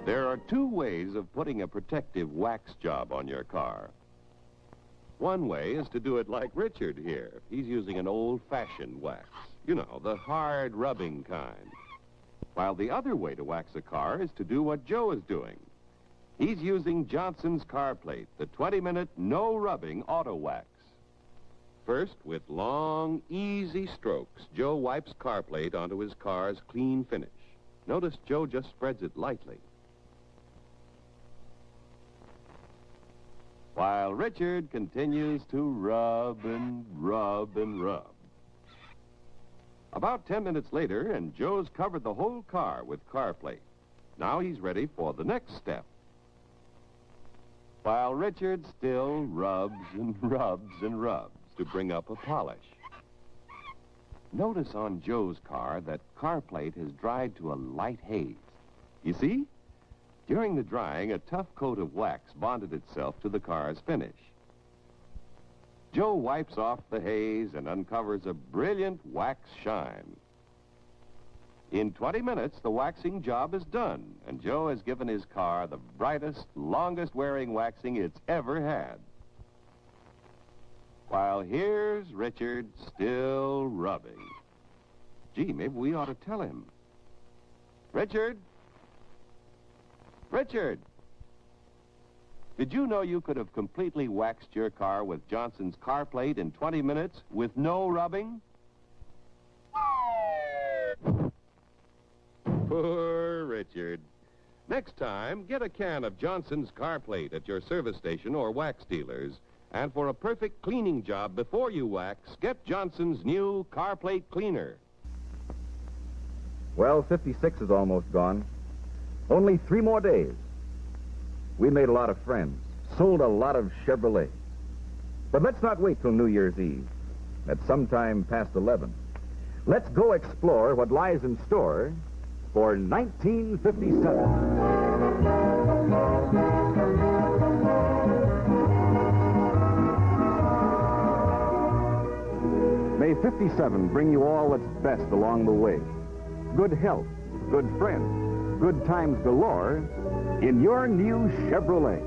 There are two ways of putting a protective wax job on your car. One way is to do it like Richard here. He's using an old-fashioned wax. You know, the hard rubbing kind. While the other way to wax a car is to do what Joe is doing. He's using Johnson's car plate, the 20-minute no-rubbing auto wax. First, with long, easy strokes, Joe wipes car plate onto his car's clean finish. Notice Joe just spreads it lightly. While Richard continues to rub and rub and rub. About 10 minutes later, and Joe's covered the whole car with car plate. Now he's ready for the next step. While Richard still rubs and rubs and rubs to bring up a polish. Notice on Joe's car that car plate has dried to a light haze. You see? During the drying, a tough coat of wax bonded itself to the car's finish. Joe wipes off the haze and uncovers a brilliant wax shine. In 20 minutes, the waxing job is done, and Joe has given his car the brightest, longest-wearing waxing it's ever had. While here's Richard still rubbing. Gee, maybe we ought to tell him. Richard? Richard! Did you know you could have completely waxed your car with Johnson's car plate in 20 minutes with no rubbing? Poor Richard. Next time, get a can of Johnson's car plate at your service station or wax dealers. And for a perfect cleaning job before you wax, get Johnson's new car plate cleaner. Well, 56 is almost gone. Only 3 more days. We made a lot of friends, sold a lot of Chevrolet. But let's not wait till New Year's Eve. At some time past 11. Let's go explore what lies in store for 1957. May 57 bring you all that's best along the way. Good health, good friends, good times galore in your new Chevrolet.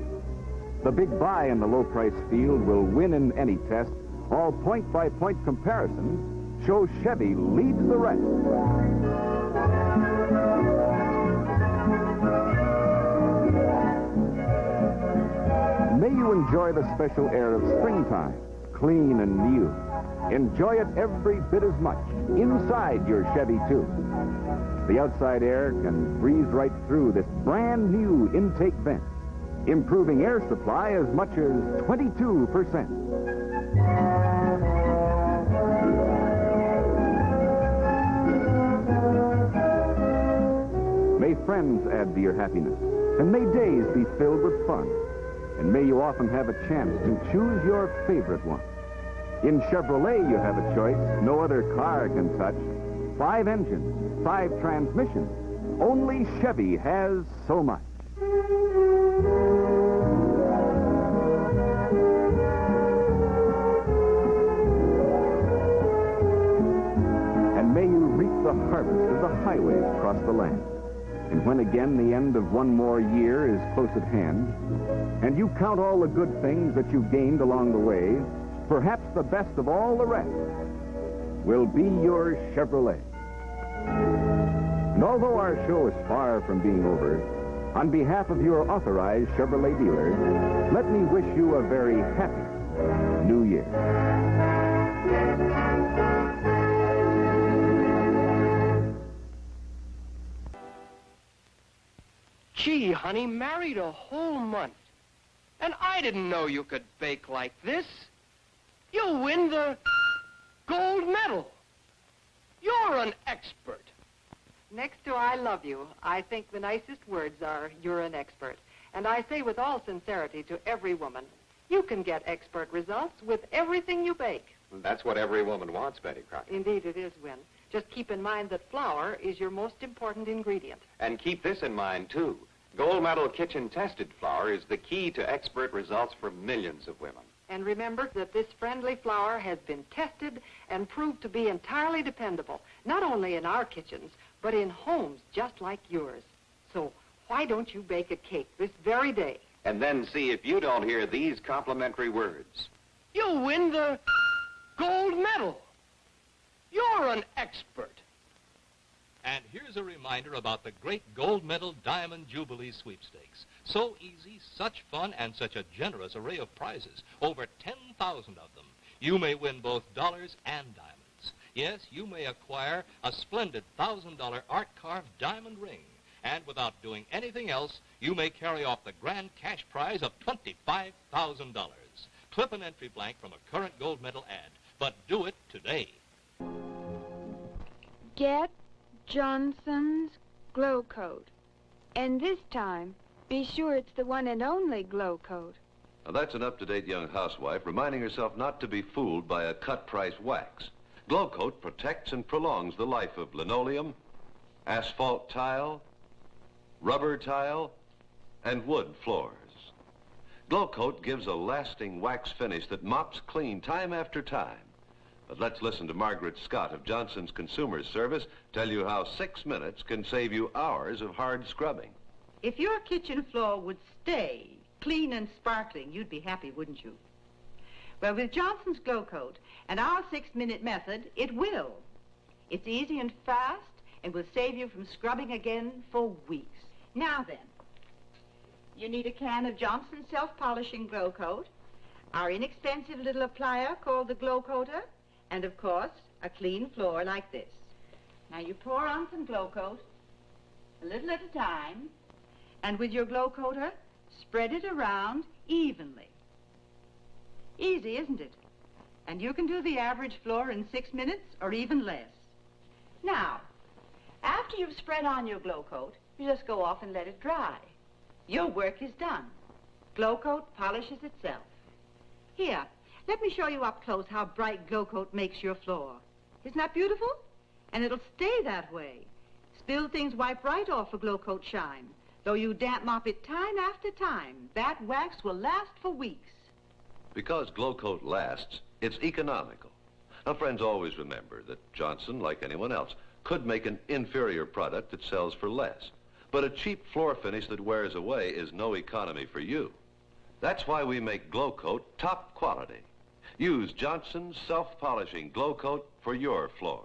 The big buy in the low-price field will win in any test. All point-by-point comparisons show Chevy leads the rest. May you enjoy the special air of springtime, clean and new. Enjoy it every bit as much inside your Chevy, too. The outside air can breeze right through this brand new intake vent, improving air supply as much as 22%. May friends add to your happiness, and may days be filled with fun. And may you often have a chance to choose your favorite one. In Chevrolet, you have a choice no other car can touch. 5 engines, 5 transmissions. Only Chevy has so much. And may you reap the harvest of the highways across the land. And when again the end of one more year is close at hand, and you count all the good things that you've gained along the way, perhaps the best of all the rest will be your Chevrolet. And although our show is far from being over, on behalf of your authorized Chevrolet dealers, let me wish you a very happy New Year. Gee, honey, married a whole month. And I didn't know you could bake like this. You win the gold medal. You're an expert. Next to I love you, I think the nicest words are, you're an expert. And I say with all sincerity to every woman, you can get expert results with everything you bake. That's what every woman wants, Betty Crocker. Indeed it is, Win. Just keep in mind that flour is your most important ingredient. And keep this in mind, too. Gold medal kitchen-tested flour is the key to expert results for millions of women. And remember that this friendly flour has been tested and proved to be entirely dependable, not only in our kitchens, but in homes just like yours. So Why don't you bake a cake this very day? And then see if you don't hear these complimentary words. You win the gold medal. You're an expert. And here's a reminder about the great Gold Medal Diamond Jubilee Sweepstakes. So easy, such fun, and such a generous array of prizes. Over 10,000 of them. You may win both dollars and diamonds. Yes, you may acquire a splendid $1,000 art-carved diamond ring. And without doing anything else, you may carry off the grand cash prize of $25,000. Clip an entry blank from a current Gold Medal ad. But do it today. Get Johnson's Glow Coat. And this time, be sure it's the one and only Glow Coat. Now, that's an up-to-date young housewife reminding herself not to be fooled by a cut-price wax. Glow Coat protects and prolongs the life of linoleum, asphalt tile, rubber tile, and wood floors. Glow Coat gives a lasting wax finish that mops clean time after time. But let's listen to Margaret Scott of Johnson's Consumer Service tell you how 6 minutes can save you hours of hard scrubbing. If your kitchen floor would stay clean and sparkling, you'd be happy, wouldn't you? Well, with Johnson's Glow Coat and our 6-minute method, it will. It's easy and fast and will save you from scrubbing again for weeks. Now then, you need a can of Johnson's Self-Polishing Glow Coat, our inexpensive little applier called the Glow Coater, and, of course, a clean floor like this. Now, you pour on some Glow Coat, a little at a time, and with your Glow Coater, spread it around evenly. Easy, isn't it? And you can do the average floor in 6 minutes or even less. Now, after you've spread on your Glow Coat, you just go off and let it dry. Your work is done. Glow Coat polishes itself. Here, let me show you up close how bright Glow Coat makes your floor. Isn't that beautiful? And it'll stay that way. Spilled things wipe right off a Glow Coat shine. Though you damp mop it time after time, that wax will last for weeks. Because Glow Coat lasts, it's economical. Now, friends, always remember that Johnson, like anyone else, could make an inferior product that sells for less. But a cheap floor finish that wears away is no economy for you. That's why we make Glow Coat top quality. Use Johnson's Self-Polishing Glow Coat for your floors.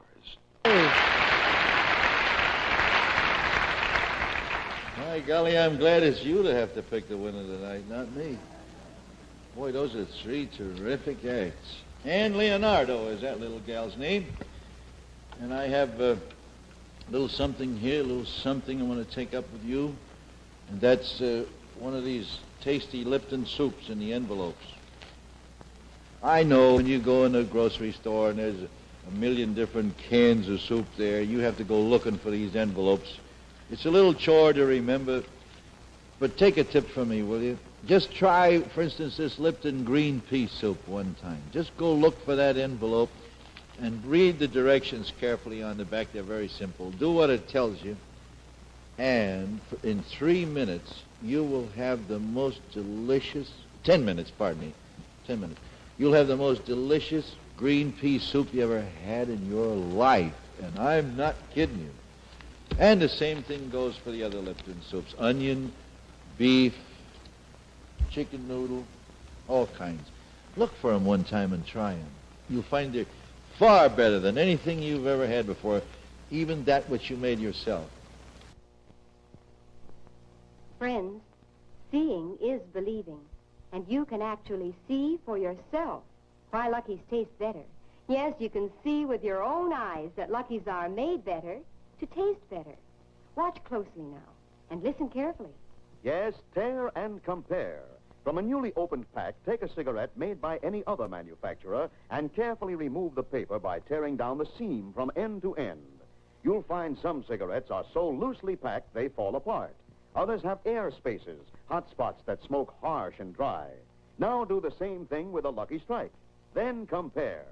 My golly, I'm glad it's you to have to pick the winner tonight, not me. Boy, those are 3 terrific acts. And Leonardo is that little gal's name. And I have a little something here, a little something I want to take up with you. And that's one of these tasty Lipton soups in the envelopes. I know when you go in a grocery store and there's a million different cans of soup there, you have to go looking for these envelopes. It's a little chore to remember, but take a tip from me, will you? Just try, for instance, this Lipton green pea soup one time. Just go look for that envelope and read the directions carefully on the back. They're very simple. Do what it tells you, and in 3 minutes, you will have the most delicious, 10 minutes, pardon me, 10 minutes. You'll have the most delicious green pea soup you ever had in your life, and I'm not kidding you. And the same thing goes for the other Lipton soups. Onion, beef, chicken noodle, all kinds. Look for them one time and try them. You'll find they're far better than anything you've ever had before, even that which you made yourself. Friends, seeing is believing, and you can actually see for yourself why Lucky's taste better. Yes, you can see with your own eyes that Lucky's are made better to taste better. Watch closely now, and listen carefully. Yes, tear and compare. From a newly opened pack, take a cigarette made by any other manufacturer and carefully remove the paper by tearing down the seam from end to end. You'll find some cigarettes are so loosely packed they fall apart. Others have air spaces, hot spots that smoke harsh and dry. Now do the same thing with a Lucky Strike. Then compare.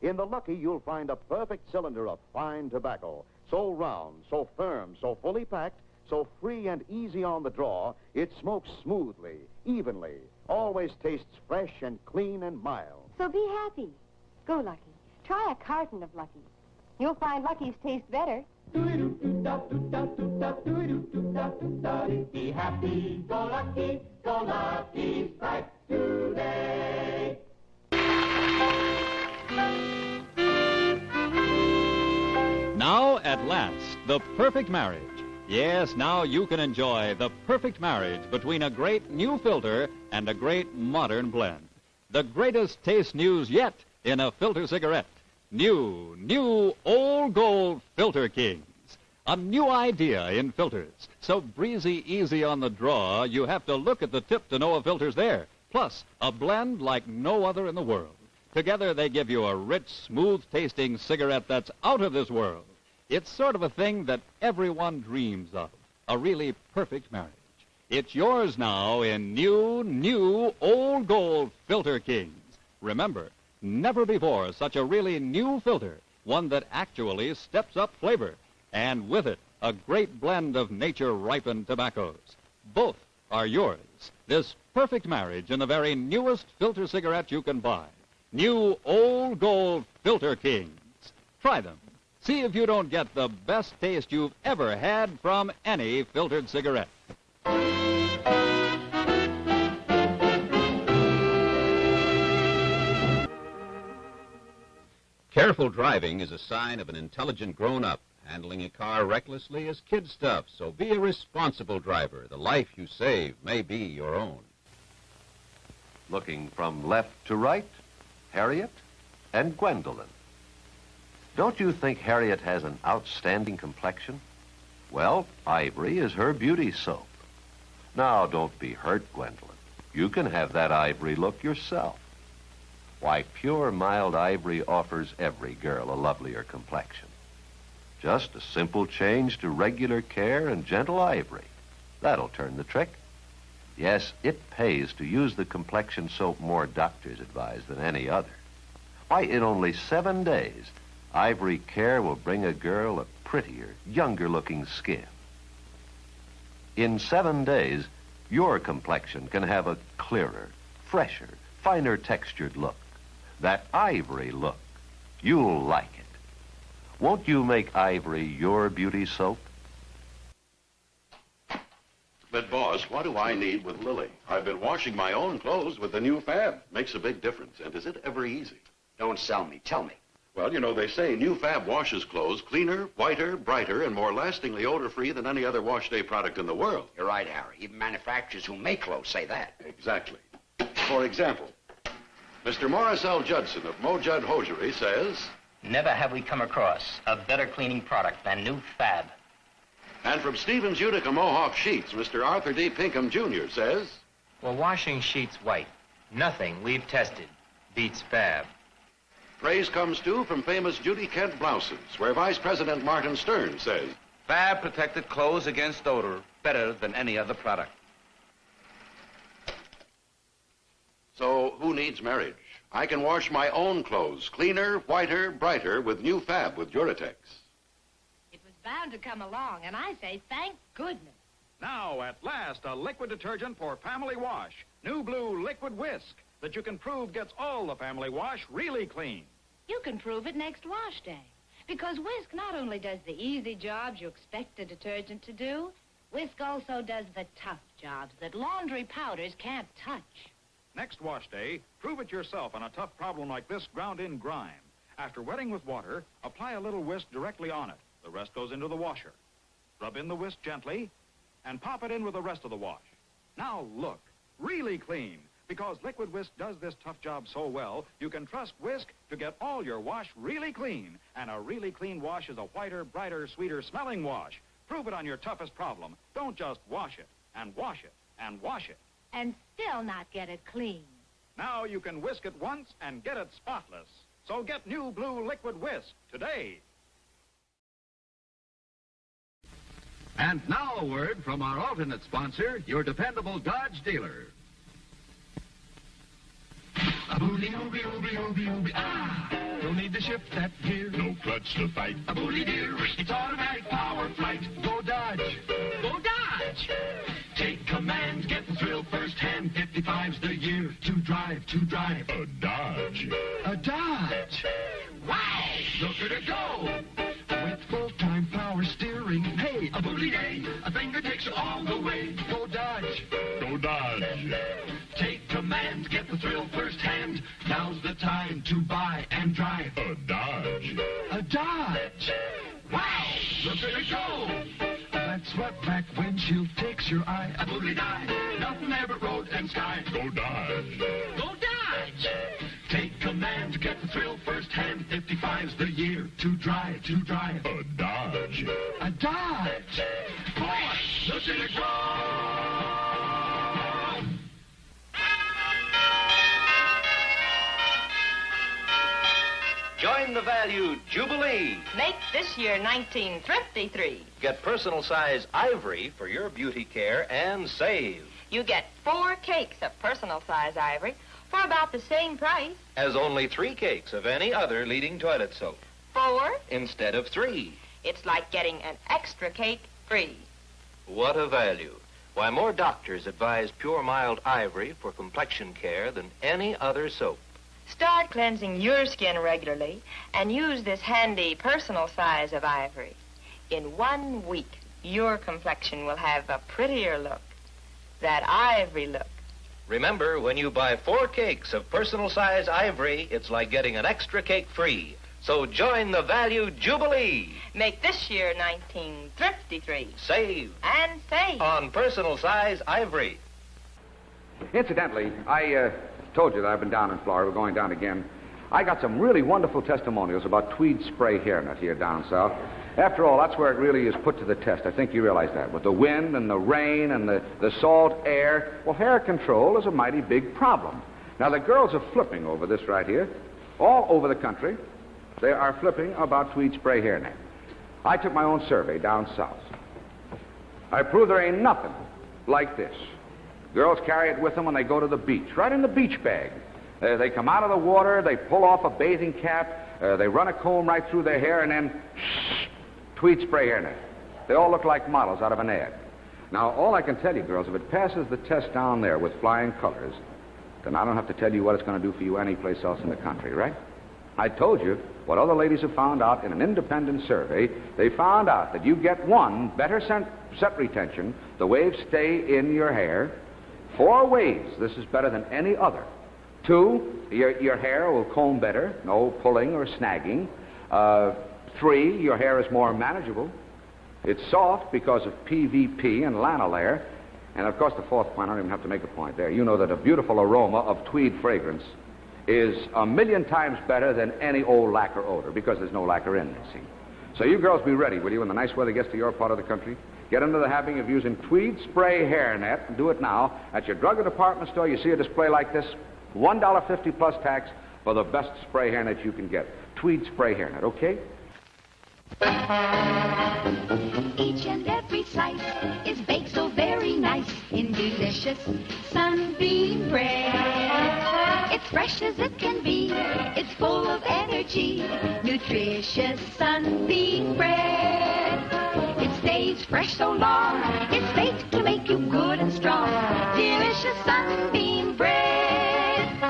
In the Lucky, you'll find a perfect cylinder of fine tobacco, so round, so firm, so fully packed, so free and easy on the draw, it smokes smoothly, evenly, always tastes fresh and clean and mild. So be happy. Go, Lucky. Try a carton of Lucky. You'll find Lucky's taste better Be happy, go lucky strike today. Now, at last, the perfect marriage. Yes, now you can enjoy the perfect marriage between a great new filter and a great modern blend. The greatest taste news yet in a filter cigarette. New Old Gold Filter Kings. A new idea in filters. So breezy easy on the draw, you have to look at the tip to know a filter's there. Plus, a blend like no other in the world. Together, they give you a rich, smooth-tasting cigarette that's out of this world. It's sort of a thing that everyone dreams of. A really perfect marriage. It's yours now in new Old Gold Filter Kings. Remember, never before such a really new filter, one that actually steps up flavor. And with it, a great blend of nature-ripened tobaccos. Both are yours. This perfect marriage in the very newest filter cigarette you can buy. New Old Gold Filter Kings. Try them. See if you don't get the best taste you've ever had from any filtered cigarette. Careful driving is a sign of an intelligent grown-up. Handling a car recklessly is kid stuff, so be a responsible driver. The life you save may be your own. Looking from left to right, Harriet and Gwendolyn. Don't you think Harriet has an outstanding complexion? Well, Ivory is her beauty soap. Now, don't be hurt, Gwendolyn. You can have that Ivory look yourself. Why, pure, mild Ivory offers every girl a lovelier complexion. Just a simple change to regular care and gentle Ivory. That'll turn the trick. Yes, it pays to use the complexion soap more doctors advise than any other. Why, in only 7 days, Ivory Care will bring a girl a prettier, younger-looking skin. In 7 days, your complexion can have a clearer, fresher, finer textured look. That Ivory look. You'll like it. Won't you make Ivory your beauty soap? But, boss, what do I need with Lily? I've been washing my own clothes with the new Fab. Makes a big difference. And is it ever easy? Don't sell me. Tell me. Well, you know, they say new Fab washes clothes cleaner, whiter, brighter, and more lastingly odor-free than any other wash day product in the world. You're right, Harry. Even manufacturers who make clothes say that. Exactly. For example, Mr. Morris L. Judson of Mo Judd Hosiery says... Never have we come across a better cleaning product than new Fab. And from Stevens Utica Mohawk Sheets, Mr. Arthur D. Pinkham, Jr. says... Well, washing sheets white, nothing we've tested beats Fab. Praise comes, too, from famous Judy Kent Blouses, where Vice President Martin Stern says... Fab protected clothes against odor better than any other product. So, who needs marriage? I can wash my own clothes cleaner, whiter, brighter with new Fab with Duritex. It was bound to come along, and I say thank goodness. Now, at last, a liquid detergent for family wash. New Blue Liquid Whisk that you can prove gets all the family wash really clean. You can prove it next wash day. Because Whisk not only does the easy jobs you expect a detergent to do, Whisk also does the tough jobs that laundry powders can't touch. Next wash day, prove it yourself on a tough problem like this ground-in grime. After wetting with water, apply a little whisk directly on it. The rest goes into the washer. Rub in the whisk gently and pop it in with the rest of the wash. Now look, really clean. Because Liquid Whisk does this tough job so well, you can trust Whisk to get all your wash really clean. And a really clean wash is a whiter, brighter, sweeter smelling wash. Prove it on your toughest problem. Don't just wash it and wash it and wash it. And still not get it clean. Now you can whisk it once and get it spotless. So get New Blue Liquid Whisk today. And now a word from our alternate sponsor, your dependable Dodge dealer. A booly ooby ooby ooby ooby ah! Don't need to shift that gear. No clutch to fight. A booly dear, it's automatic power flight. Go Dodge. Go Dodge. Take command, get the thrill firsthand. 55's the year to drive. A Dodge. A Dodge. Wow! Look at it go! With full-time power a bully day. A finger takes you all the way. Go Dodge. Go Dodge. Take command, get the thrill firsthand. Now's the time to buy and drive a Dodge. A Dodge. Wow, look at it go. That swept back windshield takes your eye. A bully die. Nothing there but road and sky. Go Dodge. Go Dodge. Take command, get the thrill firsthand. 55's the year to drive a Dodge. A Dodge. Boy, look at it go. Join the value Jubilee. Make this year 1953. Get personal size ivory for your beauty care and save. You get 4 cakes of personal size ivory for about the same price. As only 3 cakes of any other leading toilet soap. 4? Instead of 3. It's like getting an extra cake free. What a value. Why, more doctors advise Pure Mild Ivory for complexion care than any other soap. Start cleansing your skin regularly and use this handy personal size of ivory. In 1 week, your complexion will have a prettier look. That ivory look. Remember, when you buy 4 cakes of personal size ivory, it's like getting an extra cake free. So join the value Jubilee. Make this year 1953. Save. And save. On personal size ivory. Incidentally, I told you that I've been down in Florida. We're going down again. I got some really wonderful testimonials about tweed spray hairnet here down south. After all, that's where it really is put to the test. I think you realize that. With the wind and the rain and the salt air, well, hair control is a mighty big problem. Now, the girls are flipping over this right here. All over the country, they are flipping about tweed spray hairnet. I took my own survey down south. I proved there ain't nothing like this. Girls carry it with them when they go to the beach, right in the beach bag. They come out of the water, they pull off a bathing cap, they run a comb right through their hair, and then tweed spray hairnet. They all look like models out of an ad. Now, all I can tell you, girls, if it passes the test down there with flying colors, then I don't have to tell you what it's going to do for you anyplace else in the country, right? I told you what other ladies have found out in an independent survey. They found out that you get 1, better set retention, the waves stay in your hair. 4 waves, this is better than any other. 2, your hair will comb better, no pulling or snagging. 3, your hair is more manageable. It's soft because of PVP and LINOLEUM. And of course, the 4th point, I don't even have to make a point there. You know that a beautiful aroma of tweed fragrance is 1,000,000 times better than any old lacquer odor because there's no lacquer in it, see. So you girls be ready, will you, when the nice weather gets to your part of the country? Get into the habit of using tweed spray hairnet, and do it now. At your drug or department store, you see a display like this, $1.50 plus tax for the best spray hairnet you can get. Tweed spray hairnet, okay? Each and every slice is baked so very nice in delicious sunbeam bread. It's fresh as it can be, it's full of energy, nutritious sunbeam bread. It stays fresh so long, it's baked to make you good and strong. Delicious sunbeam bread.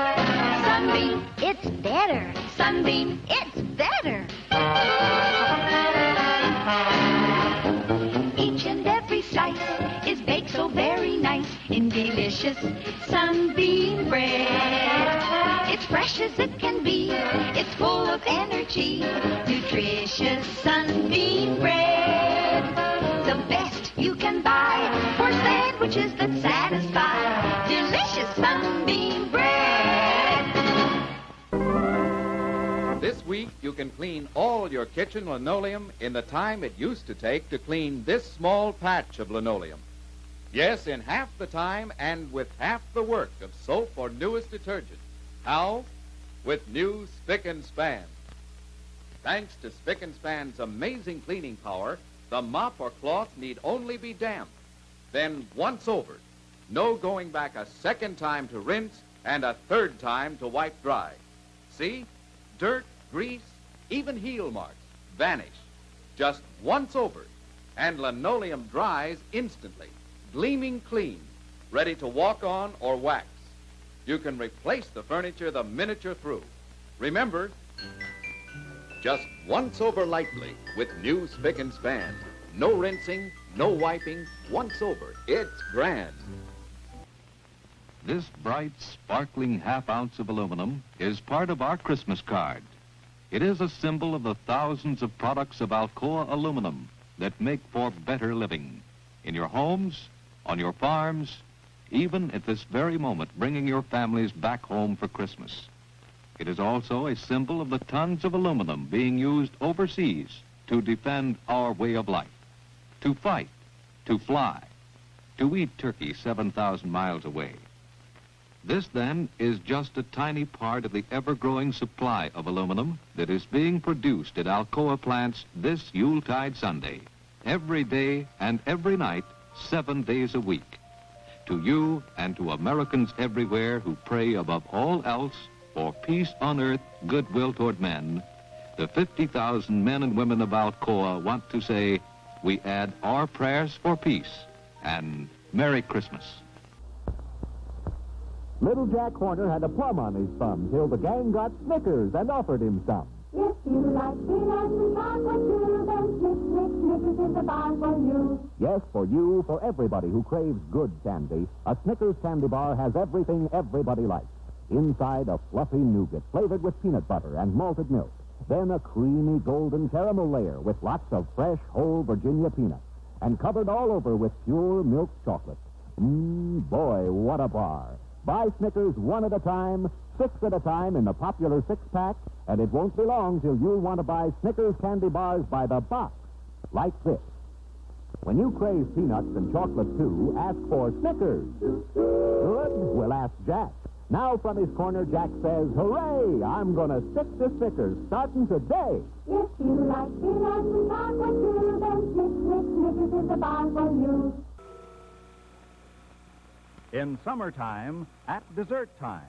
Sunbeam, it's better. Sunbeam, it's better. Each and every slice is baked so very nice in delicious sunbeam bread. It's fresh as it can be, it's full of energy, nutritious sunbeam bread. The best you can buy for sandwiches that satisfy. Delicious sunbeam bread. This week, you can clean all your kitchen linoleum in the time it used to take to clean this small patch of linoleum. Yes, in half the time and with half the work of soap or newest detergent. How? With new Spick and Span. Thanks to Spick and Span's amazing cleaning power, the mop or cloth need only be damp. Then once over, no going back a second time to rinse and a third time to wipe dry. See? Dirt, grease, even heel marks vanish just once over, and linoleum dries instantly, gleaming clean, ready to walk on or wax. You can replace the furniture the minute you're through. Remember, just once over lightly with new Spick and Span. No rinsing, no wiping. Once over, it's grand. This bright, sparkling half-ounce of aluminum is part of our Christmas card. It is a symbol of the thousands of products of Alcoa aluminum that make for better living. In your homes, on your farms, even at this very moment, bringing your families back home for Christmas. It is also a symbol of the tons of aluminum being used overseas to defend our way of life, to fight, to fly, to eat turkey 7,000 miles away. This, then, is just a tiny part of the ever-growing supply of aluminum that is being produced at Alcoa plants this Yuletide Sunday, every day and every night, 7 days a week. To you and to Americans everywhere who pray above all else for peace on earth, goodwill toward men, the 50,000 men and women of Alcoa want to say, we add our prayers for peace and Merry Christmas. Little Jack Horner had a plum on his thumb till the gang got Snickers and offered him some. If you like peanuts and chocolate too, then Snickers is the bar for you. Yes, for you, for everybody who craves good candy, a Snickers candy bar has everything everybody likes. Inside, a fluffy nougat flavored with peanut butter and malted milk. Then a creamy golden caramel layer with lots of fresh, whole Virginia peanuts. And covered all over with pure milk chocolate. Boy, what a bar. Buy Snickers one at a time, 6 at a time in the popular 6-pack, and it won't be long till you'll want to buy Snickers candy bars by the box, like this. When you crave peanuts and chocolate, too, ask for Snickers. Good? We'll ask Jack. Now from his corner, Jack says, hooray, I'm going to stick to Snickers starting today. If you like peanuts and chocolate too, then Snickers is the bar for you. In summertime, at dessert time,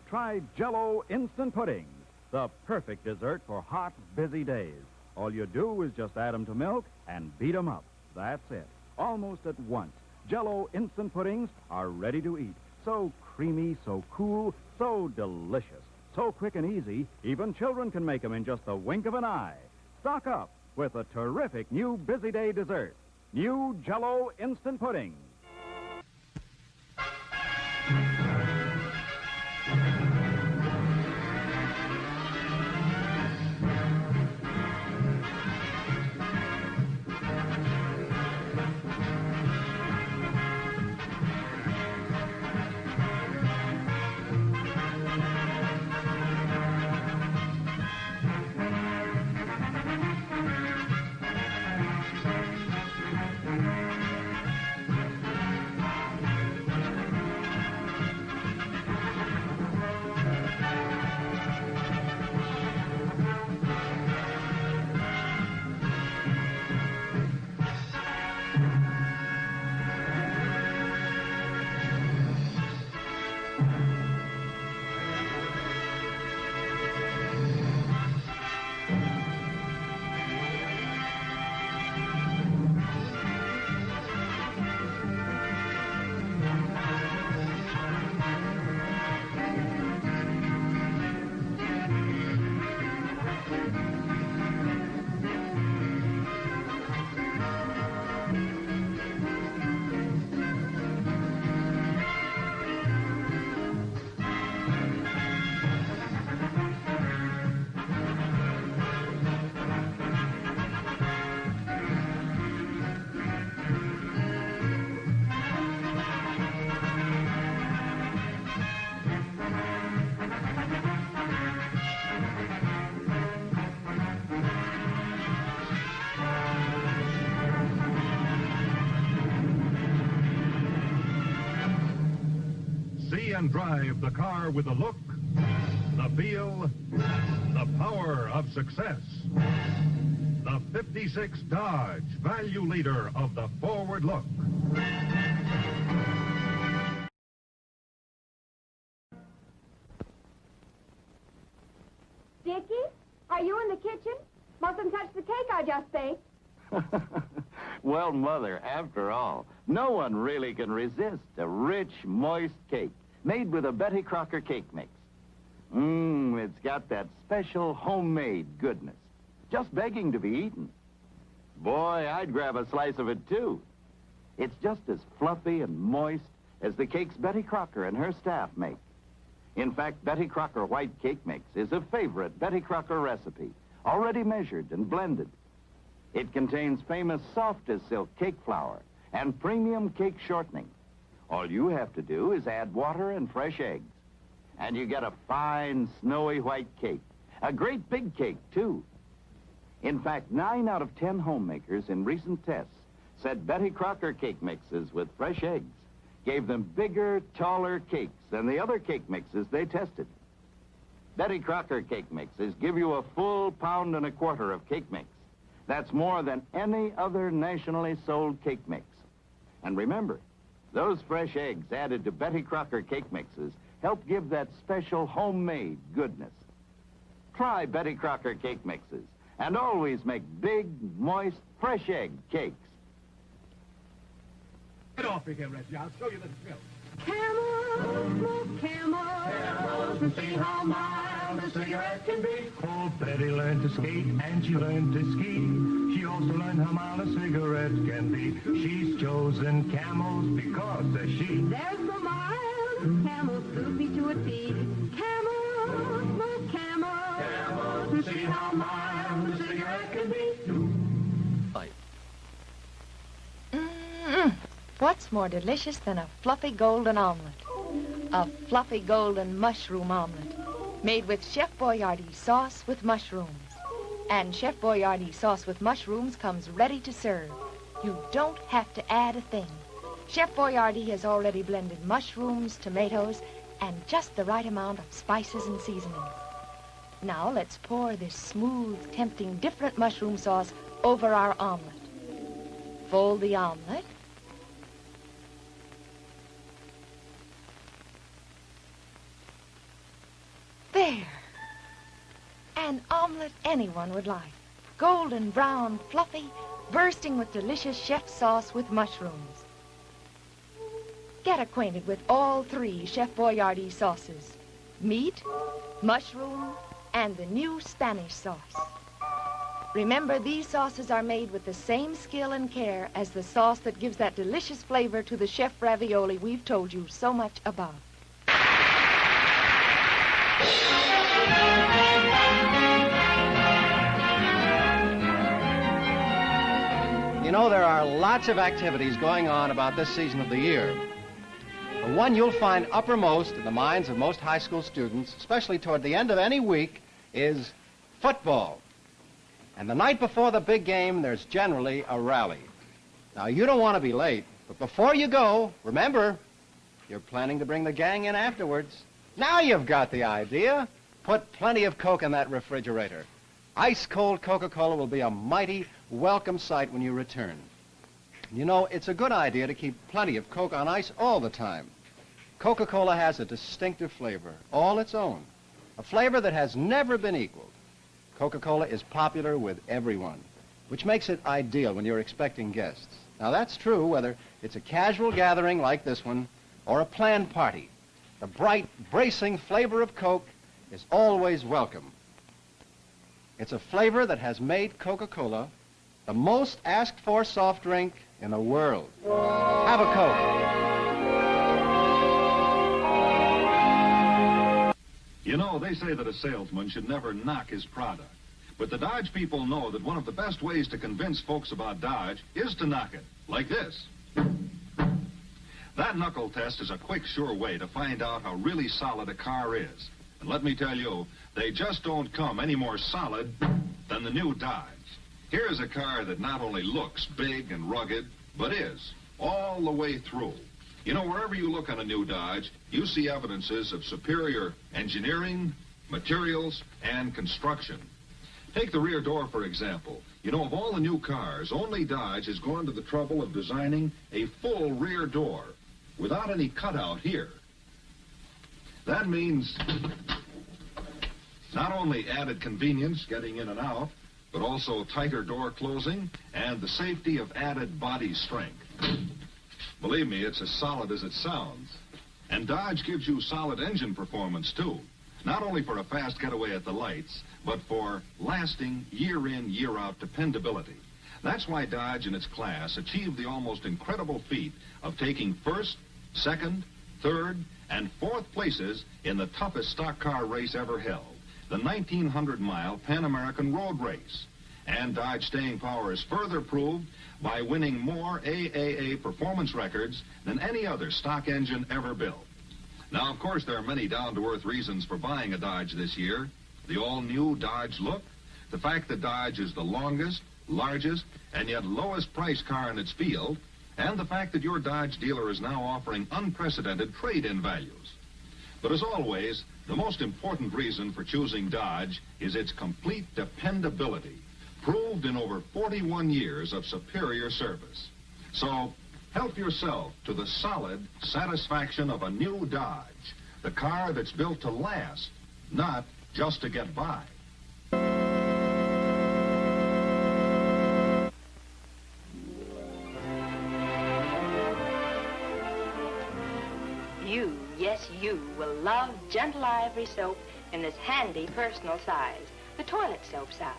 try Jell-O Instant Puddings, the perfect dessert for hot, busy days. All you do is just add them to milk and beat them up. That's it. Almost at once, Jell-O Instant Puddings are ready to eat. So creamy, so cool, so delicious. So quick and easy, even children can make them in just the wink of an eye. Stock up with a terrific new busy day dessert. New Jell-O Instant Puddings. And drive the car with the look, the feel, the power of success. The 56 Dodge, value leader of the forward look. Dickie, are you in the kitchen? Mustn't touch the cake I just baked. Well, Mother, after all, no one really can resist a rich, moist cake made with a Betty Crocker cake mix. It's got that special homemade goodness, just begging to be eaten. Boy, I'd grab a slice of it, too. It's just as fluffy and moist as the cakes Betty Crocker and her staff make. In fact, Betty Crocker White Cake Mix is a favorite Betty Crocker recipe, already measured and blended. It contains famous soft-as-silk cake flour and premium cake shortening. All you have to do is add water and fresh eggs, and you get a fine, snowy white cake. A great big cake, too. In fact, 9 out of 10 homemakers in recent tests said Betty Crocker cake mixes with fresh eggs gave them bigger, taller cakes than the other cake mixes they tested. Betty Crocker cake mixes give you a full 1.25 pounds of cake mix. That's more than any other nationally sold cake mix. And remember, those fresh eggs added to Betty Crocker cake mixes help give that special homemade goodness. Try Betty Crocker cake mixes and always make big, moist, fresh egg cakes. Get off here, Reggie. I'll show you the drill. Camels, smoke camels, to see how mild a cigarette can be. Oh, Betty learned to skate, and she learned to ski. She also learned how mild a cigarette can be. She's chosen camels because they're she. They're so mild, camels suit me to a T. Camels, smoke camels, to see how mild a cigarette can be. What's more delicious than a fluffy golden omelet? A fluffy golden mushroom omelet made with Chef Boyardee sauce with mushrooms. And Chef Boyardee sauce with mushrooms comes ready to serve. You don't have to add a thing. Chef Boyardee has already blended mushrooms, tomatoes, and just the right amount of spices and seasonings. Now let's pour this smooth, tempting, different mushroom sauce over our omelet. Fold the omelet. There. An omelet anyone would like. Golden brown, fluffy, bursting with delicious chef sauce with mushrooms. Get acquainted with all 3 Chef Boyardee sauces. Meat, mushroom, and the new Spanish sauce. Remember, these sauces are made with the same skill and care as the sauce that gives that delicious flavor to the chef ravioli we've told you so much about. You know, there are lots of activities going on about this season of the year. The one you'll find uppermost in the minds of most high school students, especially toward the end of any week, is football. And the night before the big game, there's generally a rally. Now, you don't want to be late, but before you go, remember, you're planning to bring the gang in afterwards. Now you've got the idea. Put plenty of Coke in that refrigerator. Ice-cold Coca-Cola will be a mighty welcome sight when you return. You know, it's a good idea to keep plenty of Coke on ice all the time. Coca-Cola has a distinctive flavor, all its own, a flavor that has never been equaled. Coca-Cola is popular with everyone, which makes it ideal when you're expecting guests. Now, that's true whether it's a casual gathering like this one or a planned party. The bright, bracing flavor of Coke is always welcome. It's a flavor that has made Coca-Cola the most asked-for soft drink in the world. Have a Coke. You know, they say that a salesman should never knock his product. But the Dodge people know that one of the best ways to convince folks about Dodge is to knock it, like this. That knuckle test is a quick, sure way to find out how really solid a car is. And let me tell you, they just don't come any more solid than the new Dodge. Here's a car that not only looks big and rugged, but is, all the way through. You know, wherever you look on a new Dodge, you see evidences of superior engineering, materials, and construction. Take the rear door, for example. You know, of all the new cars, only Dodge has gone to the trouble of designing a full rear door without any cutout here. That means not only added convenience getting in and out, but also tighter door closing and the safety of added body strength. Believe me, it's as solid as it sounds. And Dodge gives you solid engine performance, too. Not only for a fast getaway at the lights, but for lasting year-in, year-out dependability. That's why Dodge and its class achieved the almost incredible feat of taking first, second, third, and fourth places in the toughest stock car race ever held, the 1,900-mile Pan American Road Race. And Dodge staying power is further proved by winning more AAA performance records than any other stock engine ever built. Now, of course, there are many down-to-earth reasons for buying a Dodge this year. The all-new Dodge look, the fact that Dodge is the longest, largest, and yet lowest price car in its field, and the fact that your Dodge dealer is now offering unprecedented trade-in values. But as always, the most important reason for choosing Dodge is its complete dependability, proved in over 41 years of superior service. So, help yourself to the solid satisfaction of a new Dodge, the car that's built to last, not just to get by. You, yes you, will love Gentle Ivory soap in this handy personal size, the toilet soap size.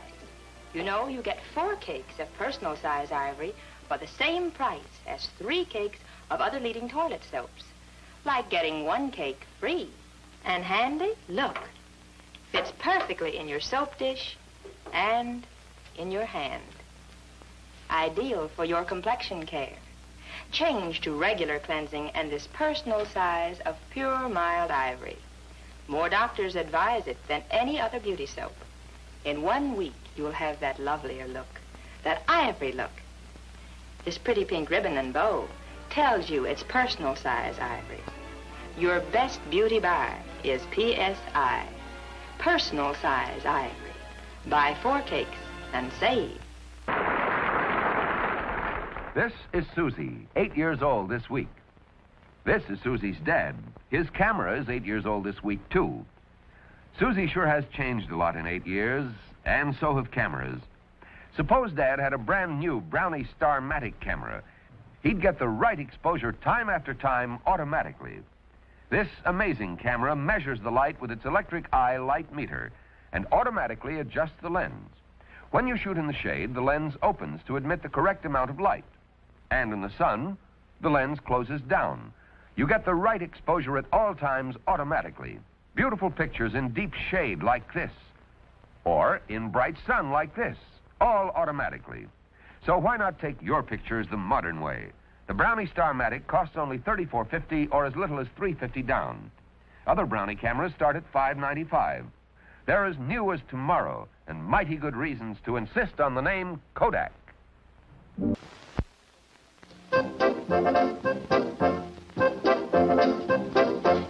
You know, you get 4 cakes of personal size ivory for the same price as 3 cakes of other leading toilet soaps. Like getting 1 cake free. And handy, look. Fits perfectly in your soap dish and in your hand. Ideal for your complexion care. Change to regular cleansing and this personal size of pure mild ivory. More doctors advise it than any other beauty soap. In 1 week, you'll have that lovelier look, that ivory look. This pretty pink ribbon and bow tells you it's personal size ivory. Your best beauty buy is PSI, personal size ivory. Buy 4 cakes and save. This is Susie, 8 years old this week. This is Susie's dad. His camera is 8 years old this week, too. Susie sure has changed a lot in 8 years, and so have cameras. Suppose Dad had a brand new Brownie Star-Matic camera. He'd get the right exposure time after time automatically. This amazing camera measures the light with its electric eye light meter and automatically adjusts the lens. When you shoot in the shade, the lens opens to admit the correct amount of light. And in the sun, the lens closes down. You get the right exposure at all times automatically. Beautiful pictures in deep shade like this, or in bright sun like this, all automatically. So why not take your pictures the modern way? The Brownie Star-Matic costs only $34.50 or as little as $3.50 down. Other Brownie cameras start at $5.95. They're as new as tomorrow, and mighty good reasons to insist on the name Kodak.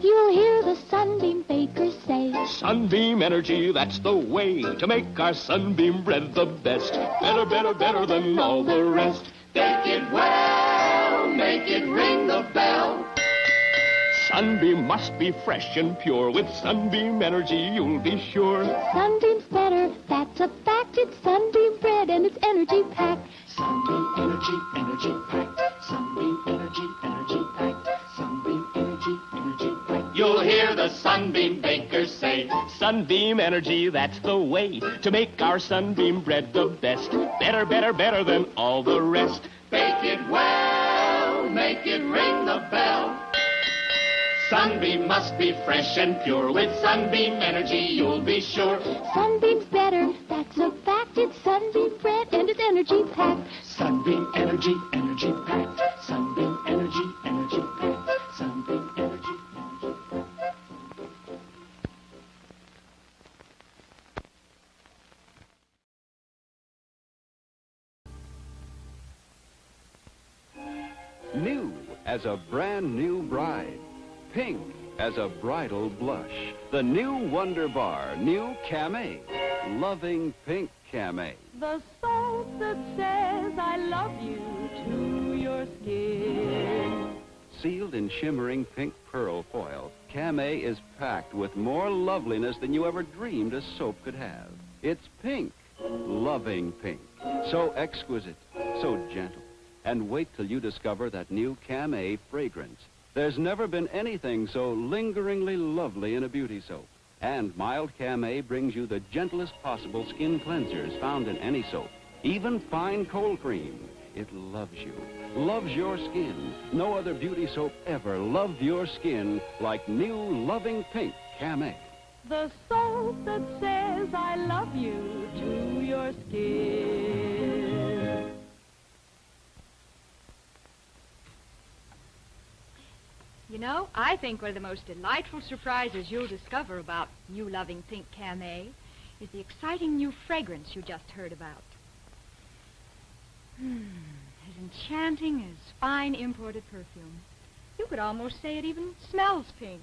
You'll hear the Sunbeam bakers say, Sunbeam Energy, that's the way to make our Sunbeam bread the best. Better, better, better than all the rest. Bake it well, make it ring the bell. Sunbeam must be fresh and pure. With Sunbeam Energy, you'll be sure. Sunbeam's better, that's a fact. It's Sunbeam bread and it's energy packed. Sunbeam Energy, energy packed. Sunbeam Energy, energy packed. Sunbeam Energy, energy packed. You'll hear the Sunbeam bakers say, Sunbeam Energy, that's the way to make our Sunbeam bread the best. Better, better, better than all the rest. Bake it well, make it ring the bell. Sunbeam must be fresh and pure. With Sunbeam Energy, you'll be sure. Sunbeam's better, that's a fact. It's Sunbeam bread and it's energy packed. Sunbeam Energy, energy packed. Sunbeam Energy, energy packed. Sunbeam Energy, energy packed. New as a brand new bride. Pink as a bridal blush. The new Wonder Bar, new Camay. Loving pink Camay. The soap that says I love you to your skin. Sealed in shimmering pink pearl foil, Camay is packed with more loveliness than you ever dreamed a soap could have. It's pink. Loving pink. So exquisite, so gentle. And wait till you discover that new Camay fragrance. There's never been anything so lingeringly lovely in a beauty soap. And mild Camay brings you the gentlest possible skin cleansers found in any soap. even fine cold cream. It loves you, loves your skin. No other beauty soap ever loved your skin like new Loving Pink Camay. The soap that says I love you to your skin. You know, I think one of the most delightful surprises you'll discover about new Loving Pink Camay is the exciting new fragrance you just heard about. As enchanting as fine imported perfume. You could almost say it even smells pink.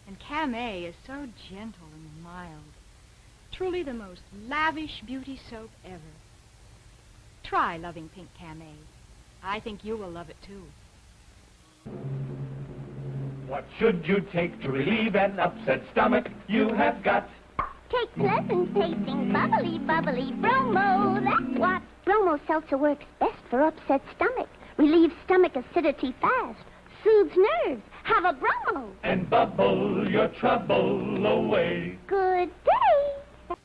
And Camay is so gentle and mild. Truly the most lavish beauty soap ever. Try Loving Pink Camay. I think you will love it too. What should you take to relieve an upset stomach? You have got. Take pleasant tasting, bubbly, bubbly Bromo. That's what. Bromo seltzer works best for upset stomach. Relieves stomach acidity fast. Soothes nerves. Have a Bromo. And bubble your trouble away. Good day.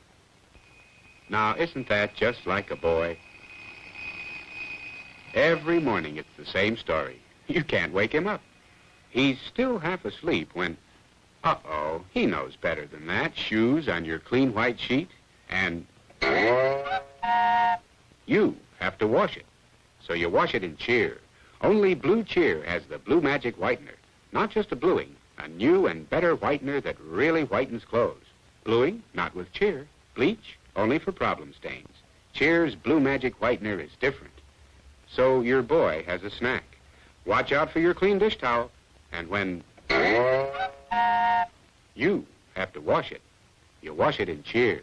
Now, isn't that just like a boy? Every morning it's the same story. You can't wake him up. He's still half asleep when, uh-oh, he knows better than that. Shoes on your clean white sheet, and you have to wash it. So you wash it in Cheer. Only Blue Cheer has the Blue Magic Whitener. Not just a bluing, a new and better whitener that really whitens clothes. Bluing, not with Cheer. Bleach, only for problem stains. Cheer's Blue Magic Whitener is different. So your boy has a snack. Watch out for your clean dish towel. And when you have to wash it, you wash it in Cheer.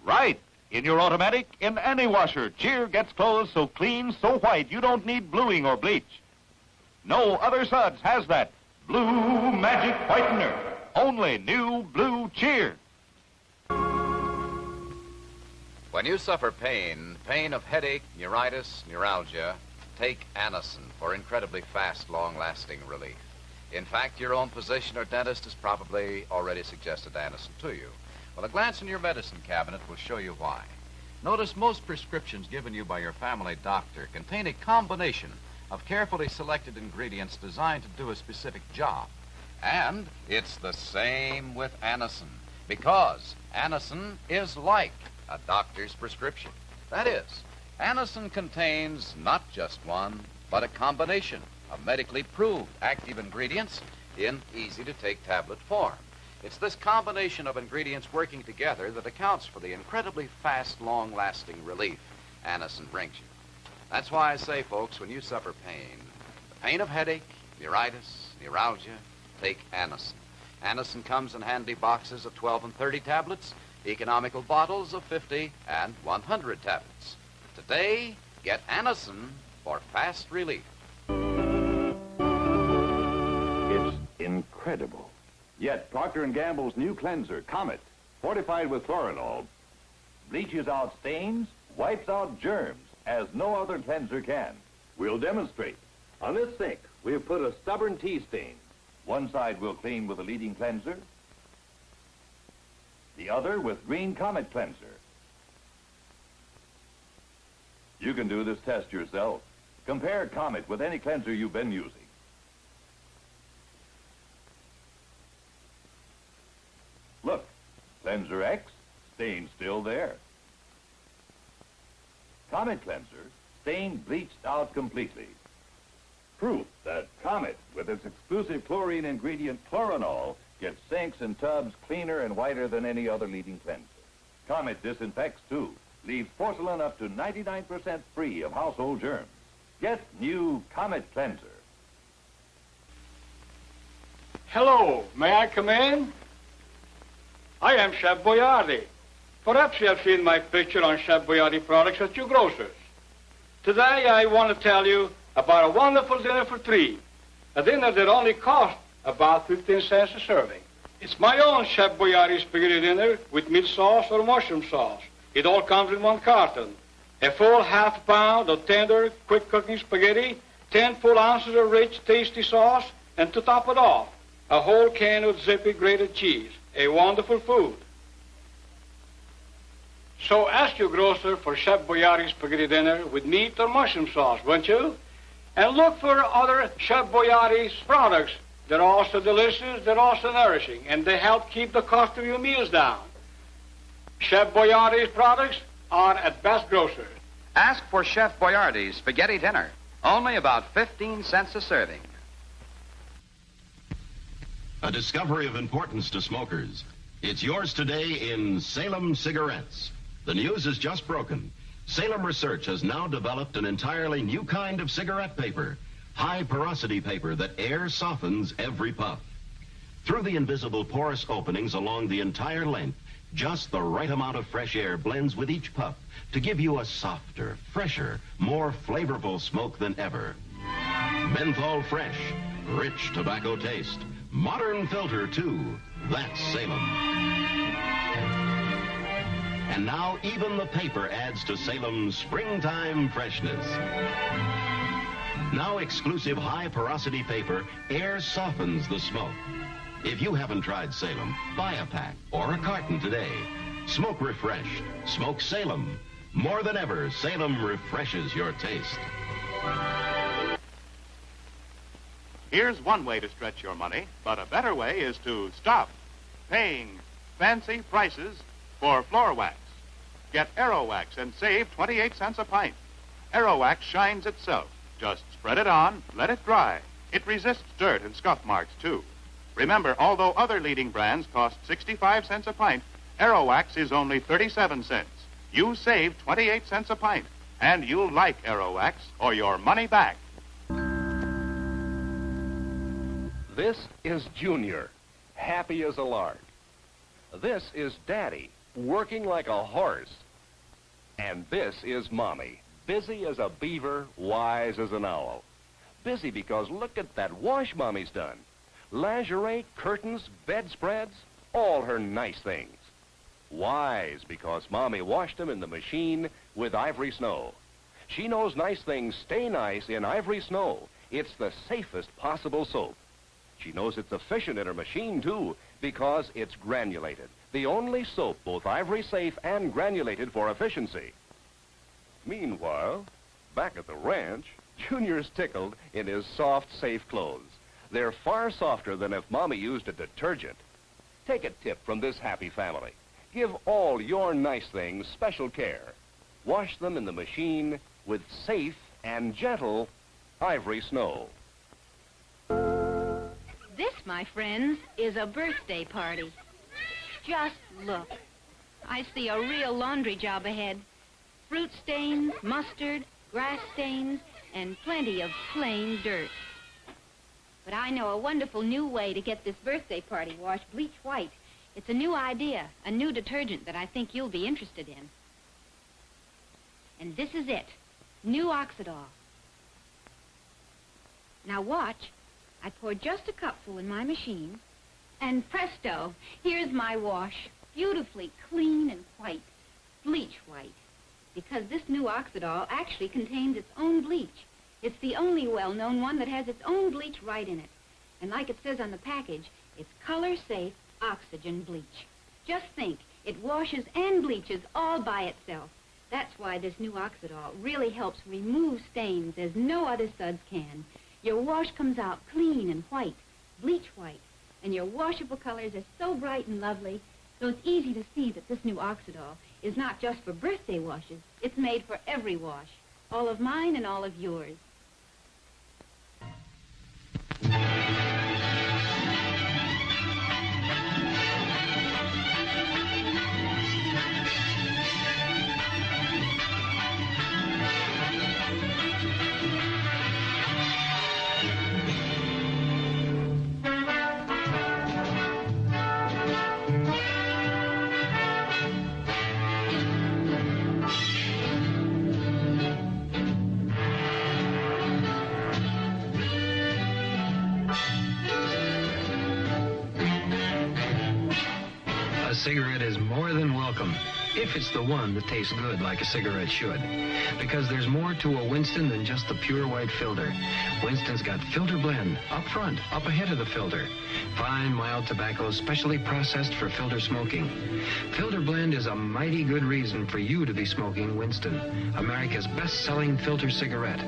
Right. In your automatic, in any washer, Cheer gets clothes so clean, so white, you don't need bluing or bleach. No other suds has that Blue Magic Whitener. Only new Blue Cheer. When you suffer pain of headache, neuritis, neuralgia, take Anacin for incredibly fast, long-lasting relief. In fact, your own physician or dentist has probably already suggested Anacin to you. Well, a glance in your medicine cabinet will show you why. Notice most prescriptions given you by your family doctor contain a combination of carefully selected ingredients designed to do a specific job. And it's the same with Anacin, because Anacin is like a doctor's prescription. That is, Anacin contains not just one, but a combination of medically proved active ingredients in easy-to-take tablet form. It's this combination of ingredients working together that accounts for the incredibly fast, long-lasting relief Anacin brings you. That's why I say, folks, when you suffer pain, the pain of headache, neuritis, neuralgia, take Anacin. Anacin comes in handy boxes of 12 and 30 tablets, economical bottles of 50 and 100 tablets. Today, get Anacin for fast relief. It's incredible. Yet Procter & Gamble's new cleanser, Comet, fortified with chloranol, bleaches out stains, wipes out germs, as no other cleanser can. We'll demonstrate. On this sink, we've put a stubborn tea stain. One side we'll clean with a leading cleanser, the other with green Comet cleanser. You can do this test yourself. Compare Comet with any cleanser you've been using. Look, cleanser X, stain still there. Comet cleanser, stain bleached out completely. Proof that Comet, with its exclusive chlorine ingredient chloranol, gets sinks and tubs cleaner and whiter than any other leading cleanser. Comet disinfects too, leaves porcelain up to 99% free of household germs. Get new Comet cleanser. Hello, may I come in? I am Chef Boyardee. Perhaps you have seen my picture on Chef Boyardee products at your grocer's. Today I want to tell you about a wonderful dinner for three. A dinner that only costs about 15 cents a serving. It's my own Chef Boyardee spaghetti dinner with meat sauce or mushroom sauce. It all comes in one carton. A full half pound of tender, quick-cooking spaghetti, 10 full ounces of rich, tasty sauce, and to top it off, a whole can of zippy grated cheese. A wonderful food. So ask your grocer for Chef Boyardi's spaghetti dinner with meat or mushroom sauce, won't you? And look for other Chef Boyardi's products. They're also delicious, they're also nourishing, and they help keep the cost of your meals down. Chef Boyardi's products are at best grocers. Ask for Chef Boyardi's spaghetti dinner. Only about 15 cents a serving. A discovery of importance to smokers. It's yours today in Salem cigarettes. The news is just broken. Salem Research has now developed an entirely new kind of cigarette paper. High porosity paper that air softens every puff. Through the invisible porous openings along the entire length, just the right amount of fresh air blends with each puff to give you a softer, fresher, more flavorful smoke than ever. Menthol fresh, rich tobacco taste, modern filter too. That's Salem. And now even the paper adds to Salem's springtime freshness. Now exclusive high porosity paper air softens the smoke. If you haven't tried Salem, buy a pack or a carton today. Smoke refreshed. Smoke Salem. More than ever, Salem refreshes your taste. Here's one way to stretch your money, but a better way is to stop paying fancy prices for floor wax. Get Aero Wax and save 28 cents a pint. Aero Wax shines itself. Just spread it on, let it dry. It resists dirt and scuff marks, too. Remember, although other leading brands cost 65 cents a pint, Aero Wax is only 37 cents. You save 28 cents a pint, and you'll like Aero Wax or your money back. This is Junior, happy as a lark. This is Daddy, working like a horse. And this is Mommy, busy as a beaver, wise as an owl. Busy because look at that wash Mommy's done. Lingerie, curtains, bedspreads, all her nice things. Wise because Mommy washed them in the machine with Ivory Snow. She knows nice things stay nice in Ivory Snow. It's the safest possible soap. She knows it's efficient in her machine, too, because it's granulated. The only soap both Ivory safe and granulated for efficiency. Meanwhile, back at the ranch, Junior's tickled in his soft, safe clothes. They're far softer than if Mommy used a detergent. Take a tip from this happy family. Give all your nice things special care. Wash them in the machine with safe and gentle Ivory Snow. This, my friends, is a birthday party. Just look. I see a real laundry job ahead. Fruit stains, mustard, grass stains, and plenty of plain dirt. But I know a wonderful new way to get this birthday party washed bleach white. It's a new idea, a new detergent that I think you'll be interested in. And this is it, new Oxidol. Now watch. I pour just a cupful in my machine, and presto, here's my wash, beautifully clean and white, bleach white, because this new Oxidol actually contains its own bleach. It's the only well-known one that has its own bleach right in it. And like it says on the package, it's color-safe oxygen bleach. Just think, it washes and bleaches all by itself. That's why this new Oxidol really helps remove stains as no other suds can. Your wash comes out clean and white, bleach white, and your washable colors are so bright and lovely, so it's easy to see that this new Oxidol is not just for birthday washes. It's made for every wash, all of mine and all of yours. A cigarette is more than welcome. if it's the one that tastes good like a cigarette should. Because there's more to a Winston than just the pure white filter. Winston's got filter blend, up front, up ahead of the filter. Fine, mild tobacco, specially processed for filter smoking. Filter blend is a mighty good reason for you to be smoking Winston, America's best-selling filter cigarette.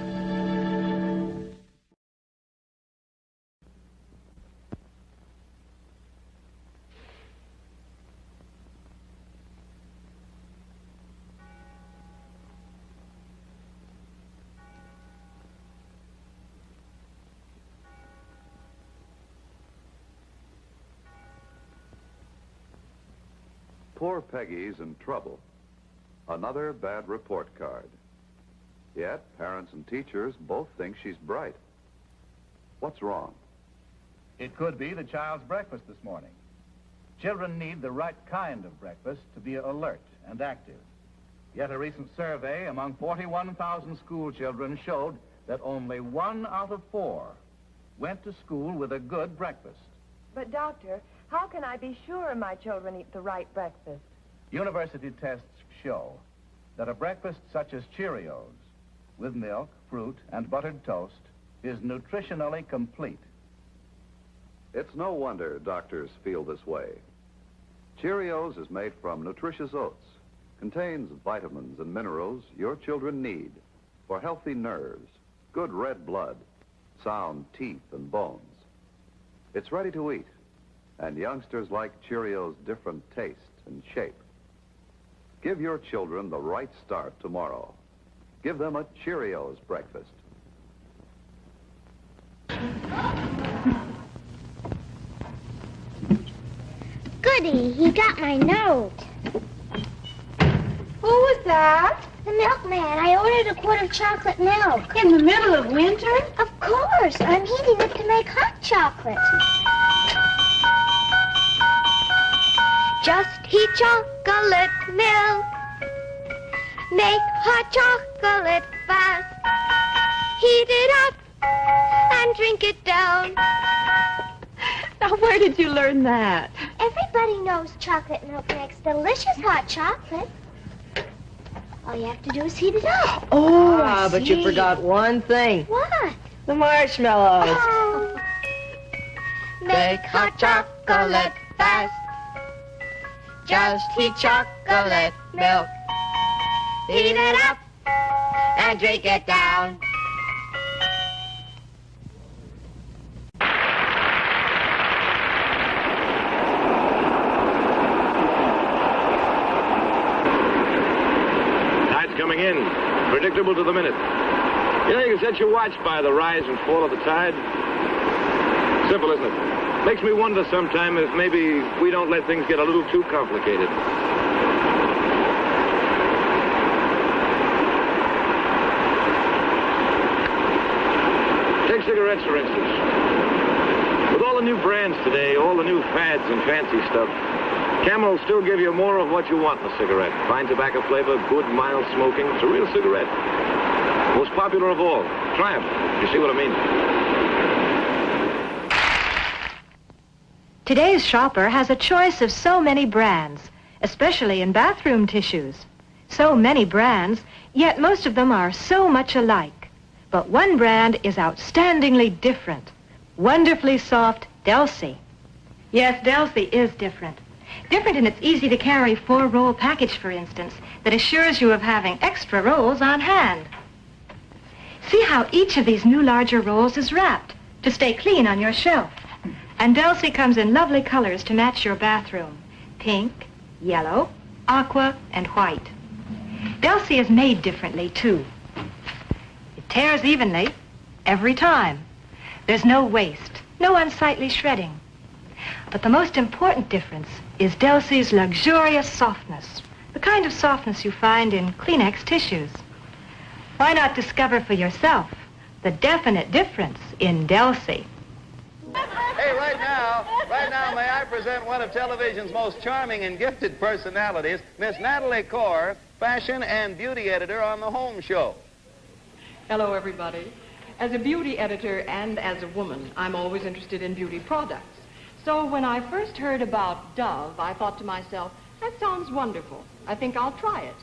Poor Peggy's in trouble. Another bad report card. Yet, parents and teachers both think she's bright. What's wrong? It could be the child's breakfast this morning. Children need the right kind of breakfast to be alert and active. Yet a recent survey among 41,000 school children showed that only 1 out of 4 went to school with a good breakfast. But, Doctor, how can I be sure my children eat the right breakfast? University tests show that a breakfast such as Cheerios, with milk, fruit, and buttered toast, is nutritionally complete. It's no wonder doctors feel this way. Cheerios is made from nutritious oats, contains vitamins and minerals your children need for healthy nerves, good red blood, sound teeth and bones. It's ready to eat, and youngsters like Cheerios' different taste and shape. Give your children the right start tomorrow. Give them a Cheerios breakfast. Goody, he got my note. Who was that? The milkman. I ordered a quart of chocolate milk. In the middle of winter? Of course. I'm heating it to make hot chocolate. Just heat chocolate milk. Make hot chocolate fast. Heat it up and drink it down. Now, where did you learn that? Everybody knows chocolate milk makes delicious hot chocolate. All you have to do is heat it up. Oh, but you forgot one thing. What? The marshmallows. Oh. Make hot chocolate fast. Just heat chocolate milk. Heat it up and drink it down. Coming in, predictable to the minute. You know, you can set your watch by the rise and fall of the tide. Simple, isn't it? Makes me wonder sometime if maybe we don't let things get a little too complicated. Take cigarettes, for instance. With all the new brands today, all the new fads and fancy stuff, Camel will still give you more of what you want in a cigarette. Fine tobacco flavor, good, mild smoking. It's a real cigarette. Most popular of all. Try 'em. You see what I mean? Today's shopper has a choice of so many brands, especially in bathroom tissues. So many brands, yet most of them are so much alike. But one brand is outstandingly different. Wonderfully soft Delsey. Yes, Delsey is different. Different in its easy-to-carry 4-roll package, for instance, that assures you of having extra rolls on hand. See how each of these new larger rolls is wrapped to stay clean on your shelf. And Delsey comes in lovely colors to match your bathroom. Pink, yellow, aqua, and white. Delsey is made differently, too. It tears evenly every time. There's no waste, no unsightly shredding. But the most important difference is Delsey's luxurious softness, the kind of softness you find in Kleenex tissues. Why not discover for yourself the definite difference in Delsey? Hey, right now, may I present one of television's most charming and gifted personalities, Miss Natalie Corr, fashion and beauty editor on The Home Show. Hello, everybody. As a beauty editor and as a woman, I'm always interested in beauty products. So when I first heard about Dove, I thought to myself, That sounds wonderful. I think I'll try it.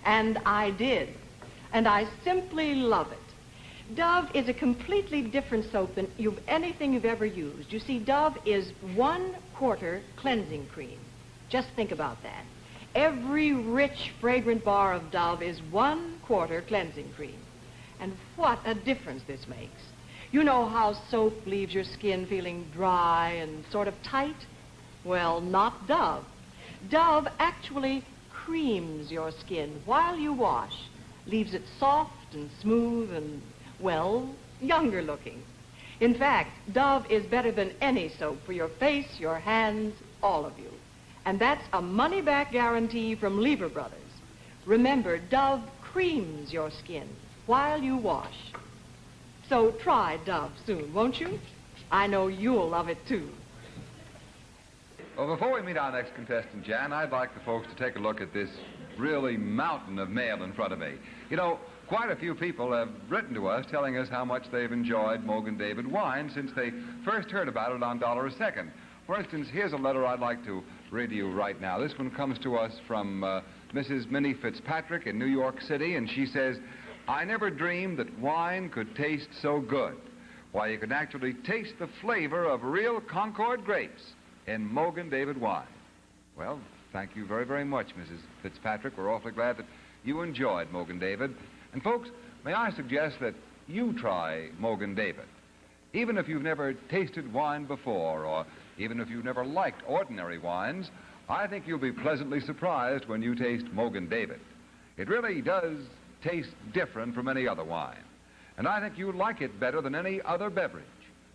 And I did. And I simply love it. Dove is a completely different soap than anything you've ever used. You see, Dove is 1/4 cleansing cream. Just think about that. Every rich, fragrant bar of Dove is 1/4 cleansing cream. And what a difference this makes. You know how soap leaves your skin feeling dry and sort of tight? Well, not Dove. Dove actually creams your skin while you wash, leaves it soft and smooth and, well, younger looking. In fact, Dove is better than any soap for your face, your hands, all of you. And that's a money-back guarantee from Lever Brothers. Remember, Dove creams your skin while you wash. So try Dove soon, won't you? I know you'll love it, too. Well, before we meet our next contestant, Jan, I'd like the folks to take a look at this really mountain of mail in front of me. You know, quite a few people have written to us telling us how much they've enjoyed Mogan David wine since they first heard about it on $1 a second. For instance, here's a letter I'd like to read to you right now. This one comes to us from Mrs. Minnie Fitzpatrick in New York City, and she says, I never dreamed that wine could taste so good. Why, you can actually taste the flavor of real Concord grapes in Mogan David wine. Well, thank you very, very much, Mrs. Fitzpatrick. We're awfully glad that you enjoyed Mogan David. And folks, may I suggest that you try Mogan David. Even if you've never tasted wine before, or even if you've never liked ordinary wines, I think you'll be pleasantly surprised when you taste Mogan David. It really does taste different from any other wine. And I think you'll like it better than any other beverage.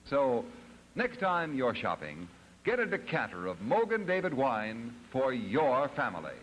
So, next time you're shopping, get a decanter of Mogan David wine for your family.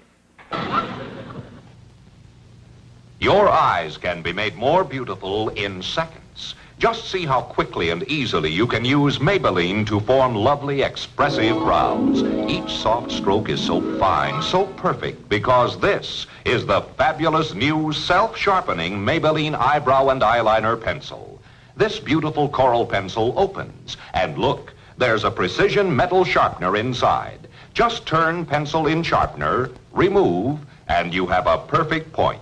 Your eyes can be made more beautiful in seconds. Just see how quickly and easily you can use Maybelline to form lovely, expressive brows. Each soft stroke is so fine, so perfect, because this is the fabulous new self-sharpening Maybelline Eyebrow and Eyeliner Pencil. This beautiful coral pencil opens, and look, there's a precision metal sharpener inside. Just turn pencil in sharpener, remove, and you have a perfect point.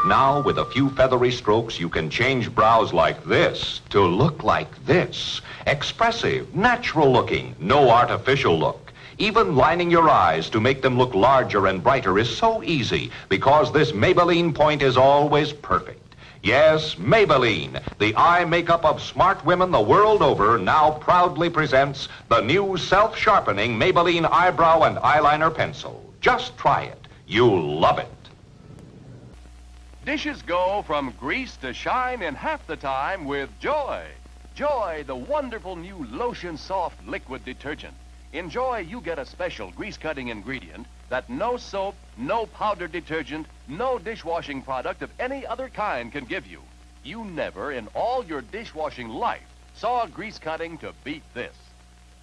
Now, with a few feathery strokes, you can change brows like this to look like this. Expressive, natural looking, no artificial look. Even lining your eyes to make them look larger and brighter is so easy because this Maybelline point is always perfect. Yes, Maybelline, the eye makeup of smart women the world over, now proudly presents the new self-sharpening Maybelline Eyebrow and Eyeliner Pencil. Just try it. You'll love it. Dishes go from grease to shine in half the time with Joy. Joy, the wonderful new lotion soft liquid detergent. In Joy, you get a special grease-cutting ingredient that no soap, no powder detergent, no dishwashing product of any other kind can give you. You never, in all your dishwashing life, saw grease-cutting to beat this.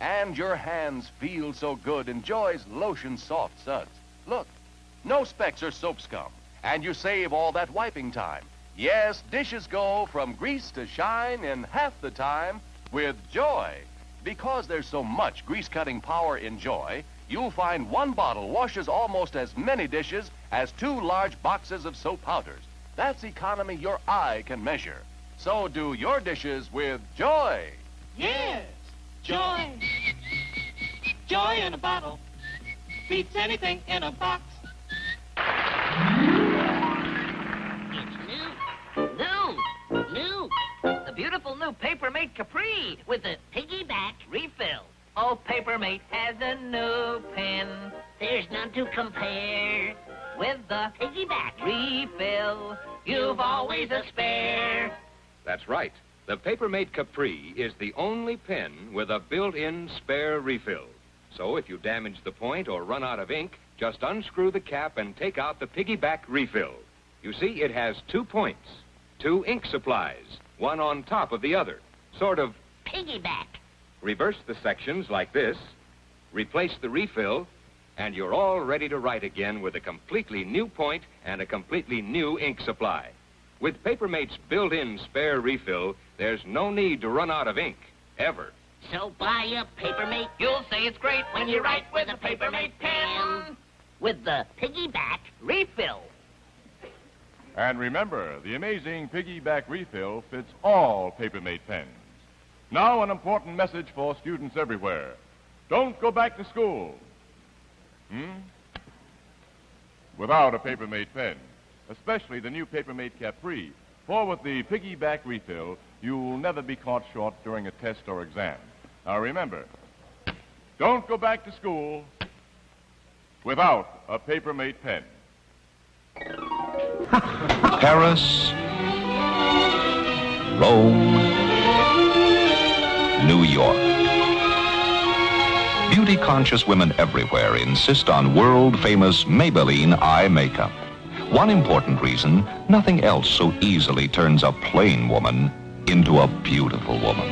And your hands feel so good in Joy's lotion soft suds. Look, no specks or soap scum. And you save all that wiping time. Yes, dishes go from grease to shine in half the time with Joy. Because there's so much grease-cutting power in Joy, you'll find one bottle washes almost as many dishes as 2 large boxes of soap powders. That's economy your eye can measure. So do your dishes with Joy. Yes, Joy. Joy in a bottle beats anything in a box. New. The beautiful new Papermate Capri with a piggyback refill. Oh, Papermate has a new pen. There's none to compare. With the piggyback refill, you've always a spare. That's right. The Papermate Capri is the only pen with a built-in spare refill. So if you damage the point or run out of ink, just unscrew the cap and take out the piggyback refill. You see, it has 2 points. 2 ink supplies, one on top of the other, sort of piggyback. Reverse the sections like this, replace the refill, and you're all ready to write again with a completely new point and a completely new ink supply. With Papermate's built-in spare refill, there's no need to run out of ink, ever. So buy a Papermate. You'll say it's great when you write with a Papermate pen. with the piggyback refill. And remember, the amazing piggyback refill fits all Papermate pens. Now, an important message for students everywhere. Don't go back to school without a Papermate pen, especially the new Papermate Capri. For with the piggyback refill, you'll never be caught short during a test or exam. Now remember, don't go back to school without a Papermate pen. Paris, Rome, New York. Beauty-conscious women everywhere insist on world-famous Maybelline eye makeup. One important reason, nothing else so easily turns a plain woman into a beautiful woman.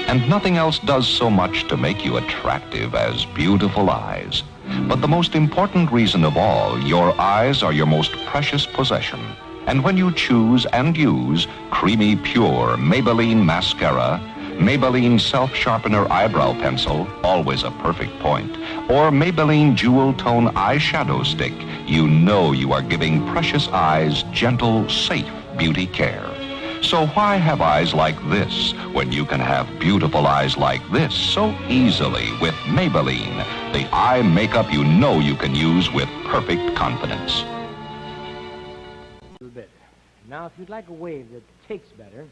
And nothing else does so much to make you attractive as beautiful eyes. But the most important reason of all, your eyes are your most precious possession. And when you choose and use creamy, pure Maybelline mascara, Maybelline self-sharpener eyebrow pencil, always a perfect point, or Maybelline jewel tone eyeshadow stick, you know you are giving precious eyes gentle, safe beauty care. So why have eyes like this when you can have beautiful eyes like this so easily with Maybelline, the eye makeup you know you can use with perfect confidence? Now, if you'd like a wave that takes better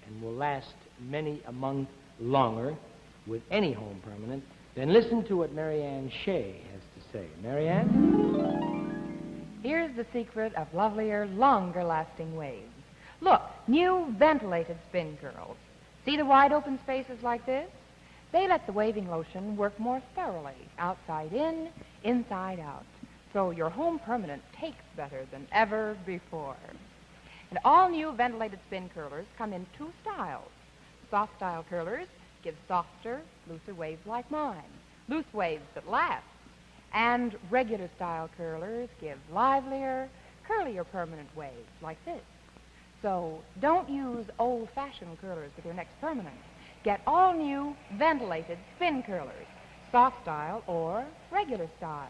and will last many a month longer with any home permanent, then listen to what Marianne Shea has to say. Marianne? Here's the secret of lovelier, longer-lasting waves. Look, new ventilated spin curls. See the wide open spaces like this? They let the waving lotion work more thoroughly, outside in, inside out. So your home permanent takes better than ever before. And all new ventilated spin curlers come in two styles. Soft style curlers give softer, looser waves like mine, loose waves that last. And regular style curlers give livelier, curlier permanent waves like this. So don't use old-fashioned curlers with your next permanent. Get all new ventilated spin curlers, soft style or regular style.